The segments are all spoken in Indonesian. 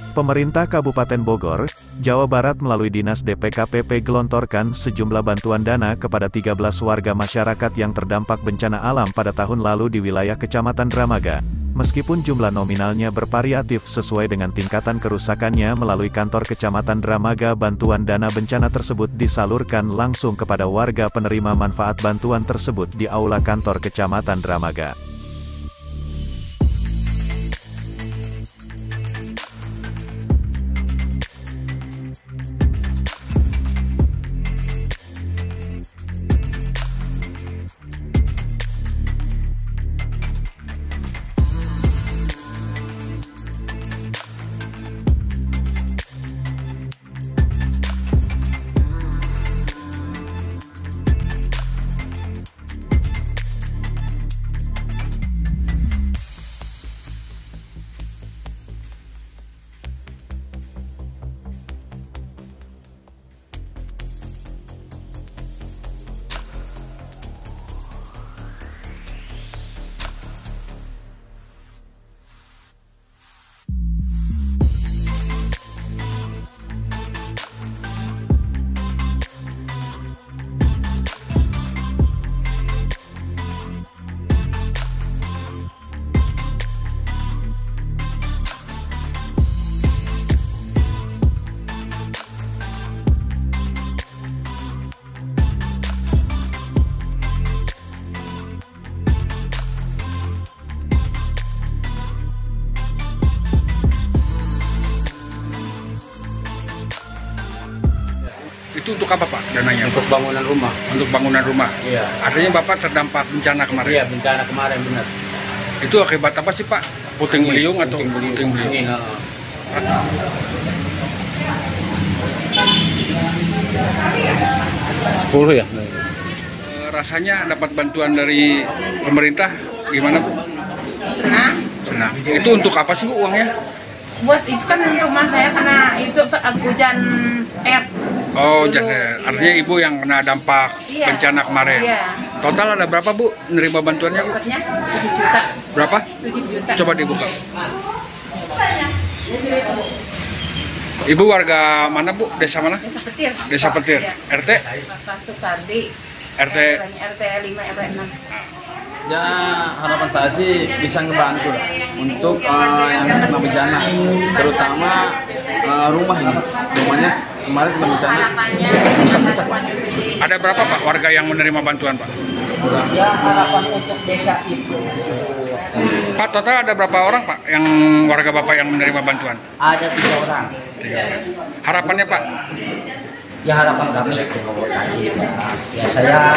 Pemerintah Kabupaten Bogor, Jawa Barat melalui Dinas DPKPP gelontorkan sejumlah bantuan dana kepada 13 warga masyarakat yang terdampak bencana alam pada tahun lalu di wilayah Kecamatan Dramaga. Meskipun jumlah nominalnya bervariatif sesuai dengan tingkatan kerusakannya melalui kantor Kecamatan Dramaga, bantuan dana bencana tersebut disalurkan langsung kepada warga penerima manfaat bantuan tersebut di aula kantor Kecamatan Dramaga. Itu untuk apa Pak dananya? Untuk bangunan rumah. Untuk bangunan rumah? Iya. Artinya Bapak terdampak bencana kemarin? Iya, bencana kemarin benar. Itu akibat apa sih Pak? Puting beliung atau puting beliung? Angin, 10 ya? Rasanya dapat bantuan dari pemerintah gimana Bu? Senang. Senang. Itu untuk apa sih Bu uangnya? Buat itu kan rumah saya kena itu hujan es. Oh, jadi artinya Ibu yang kena dampak bencana kemarin. Iya. Total ada berapa Bu menerima bantuannya Bu? Dapatnya 7 juta. Berapa? 7 juta. Coba dibuka. Ibu warga mana Bu? Desa mana? Desa Petir. Desa Petir. Iya. RT? Bapak Sukardi. RT? RT 5 RT 6. Ya, harapan saya sih bisa ngebantu lah untuk yang kena bencana, terutama rumah ini. Rumahnya kemarin kena bencana rusak-rusak Pak. Ada berapa Pak warga yang menerima bantuan Pak? Ya, harapan untuk desa itu. Pak, total ada berapa orang Pak yang warga Bapak yang menerima bantuan? Ada 3 orang. 3 orang. Harapannya Pak? Ya, harapan kami tadi ya saya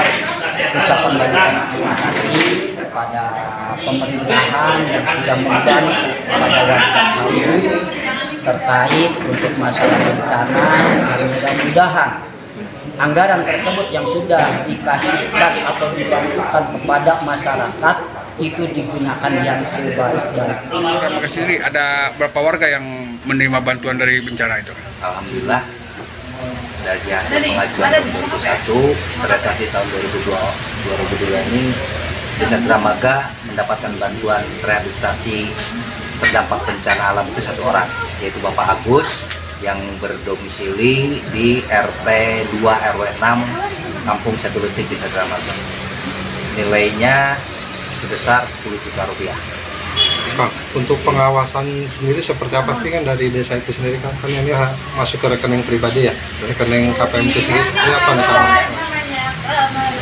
ucapkan banyak terima kasih kepada pemerintahan yang sudah membantu kepada warga kami terkait untuk masalah bencana, dan mudah-mudahan anggaran tersebut yang sudah dikasihkan atau dibantukan kepada masyarakat itu digunakan yang sebaik-baiknya. Terima kasih sendiri, ada berapa warga yang menerima bantuan dari bencana itu? Alhamdulillah dari hasil pengajuan tahun 2001 realisasi tahun 2002 ini Desa Dramaga mendapatkan bantuan rehabilitasi terdampak bencana alam itu 1 orang, yaitu Bapak Agus yang berdomisili di RT 2 RW 6 Kampung Satu Letik Desa Dramaga. Nilainya sebesar 10 juta rupiah. Pak, untuk pengawasan sendiri seperti apa sih kan dari desa itu sendiri kan ini masuk ke rekening pribadi ya, rekening KPM itu sendiri seperti apa nih Pak?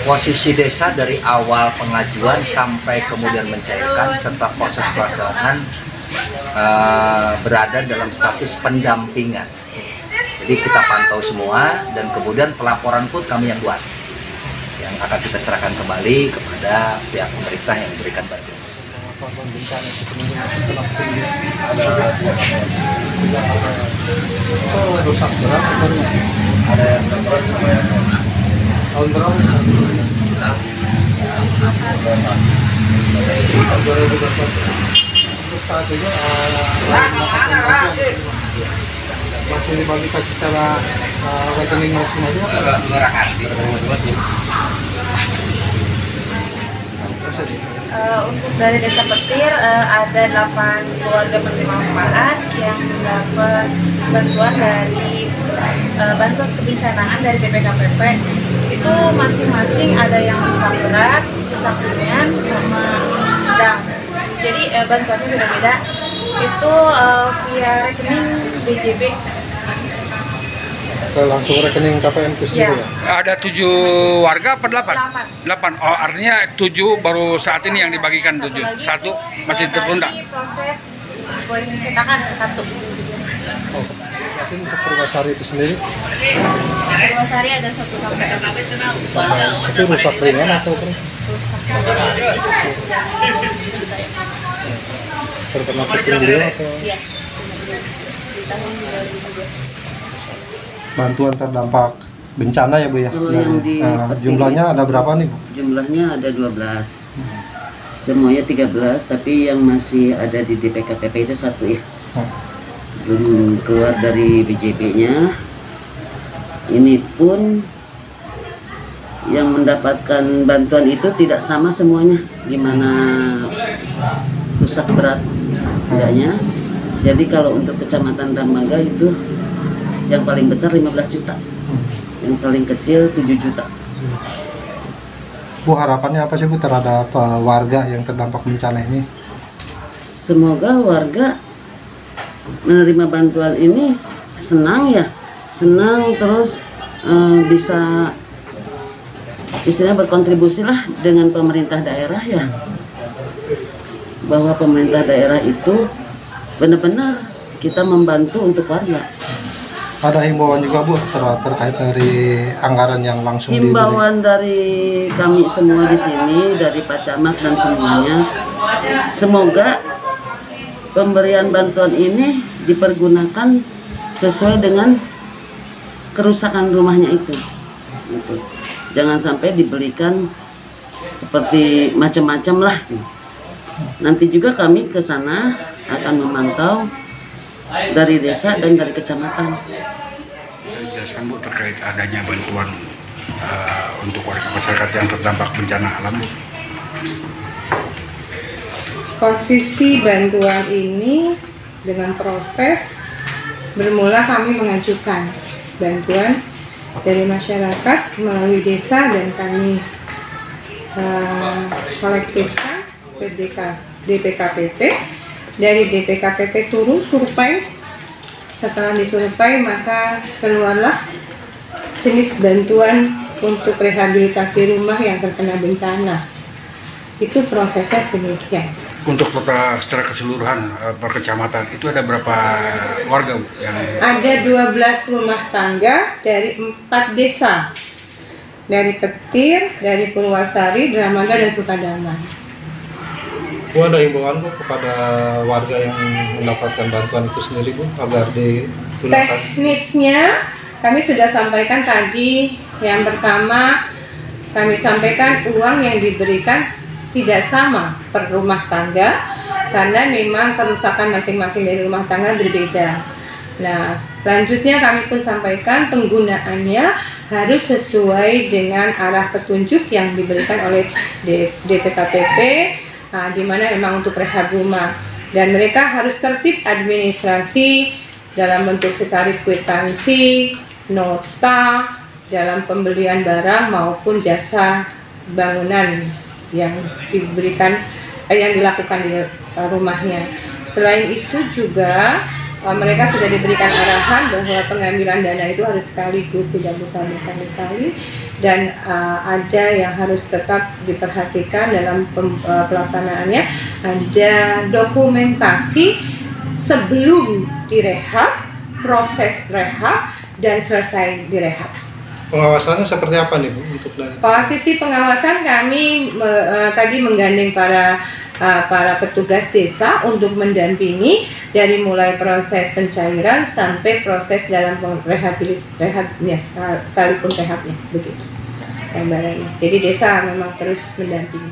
Posisi desa dari awal pengajuan sampai kemudian mencairkan serta proses pelaksanaan berada dalam status pendampingan. Jadi kita pantau semua dan kemudian pelaporan pun kami yang buat, yang akan kita serahkan kembali kepada pihak pemerintah yang memberikan bantuan. Bencana itu kemudian setelah tinggi ada rusak berat ada yang berat sama yang tahun berapa? Untuk saat ini masih dibagikan secara rekening masing-masing apa? Untuk dari Desa Petir ada 8 keluarga penerima manfaat yang mendapat bantuan dari bansos kebencanaan dari BPKPP. Itu masing-masing ada yang rusak berat, rusak ringan, sama sedang. Jadi bantuannya beda-beda. Itu via rekening BJB. Langsung rekening KPM itu sendiri ya? Ada 7 warga apa 8? 8. Oh, artinya 7 baru saat ini yang dibagikan 7. 1 masih tertunda. Proses pencetakan 1. Oh, untuk Purwasari itu sendiri? Purwasari ada 1 KPM. Itu rusak ringan atau apa? Rusak. Terkena petir beliau atau? Iya. Di tahun 2012. Bantuan terdampak bencana ya Bu ya? Kalau yang di jumlahnya ada berapa nih Bu? Jumlahnya ada 12. Semuanya 13, tapi yang masih ada di DPKPP itu 1 ya. Belum keluar dari BJB-nya. Ini pun yang mendapatkan bantuan itu tidak sama semuanya. Gimana rusak berat tidaknya. Jadi kalau untuk Kecamatan Dramaga itu yang paling besar 15 juta, yang paling kecil 7 juta. Bu, harapannya apa sih Bu terhadap warga yang terdampak bencana ini? Semoga warga menerima bantuan ini senang ya, senang terus bisa istilahnya berkontribusi lah dengan pemerintah daerah ya, bahwa pemerintah daerah itu benar-benar kita membantu untuk warga. Ada himbauan juga Bu terkait dari anggaran yang langsung himbauan dari kami semua di sini, dari Pak Camat dan semuanya, semoga pemberian bantuan ini dipergunakan sesuai dengan kerusakan rumahnya itu. Gitu. Jangan sampai dibelikan seperti macam-macam lah. Nanti juga kami ke sana akan memantau dari desa dan dari kecamatan. Bisa dijelaskan Bu terkait adanya bantuan untuk warga masyarakat yang terdampak bencana alam Bu? Posisi bantuan ini dengan proses bermula kami mengajukan bantuan dari masyarakat melalui desa dan kami kolektifkan ke DPKPP. Dari DPKPP turun survei. Setelah disurvei maka keluarlah jenis bantuan untuk rehabilitasi rumah yang terkena bencana. Itu prosesnya demikian. Untuk total secara keseluruhan per kecamatan itu ada berapa warga Bu yang ada 12 rumah tangga dari 4 desa. Dari Petir, dari Purwasari, Dramaga dan Sukadamai. Bu, ada himbauan Bu kepada warga yang mendapatkan bantuan itu sendiri Bu agar digunakan? Teknisnya kami sudah sampaikan tadi. Yang pertama kami sampaikan uang yang diberikan tidak sama per rumah tangga karena memang kerusakan masing-masing dari rumah tangga berbeda. Nah, selanjutnya kami pun sampaikan penggunaannya harus sesuai dengan arah petunjuk yang diberikan oleh DPKPP. Di mana memang untuk rehab rumah dan mereka harus tertib administrasi dalam bentuk secara kwitansi, nota dalam pembelian barang maupun jasa bangunan yang diberikan yang dilakukan di rumahnya. Selain itu juga mereka sudah diberikan arahan bahwa pengambilan dana itu harus sekaligus, tidak bisa berkali-kali, dan ada yang harus tetap diperhatikan dalam pelaksanaannya. Ada dokumentasi sebelum direhab, proses rehab, dan selesai direhab. Pengawasannya seperti apa nih Bu untuk dari posisi pengawasan kami tadi menggandeng para petugas desa untuk mendampingi dari mulai proses pencairan sampai proses dalam rehabnya sekalipun rehabnya begitu gambarannya. Jadi desa memang terus mendampingi.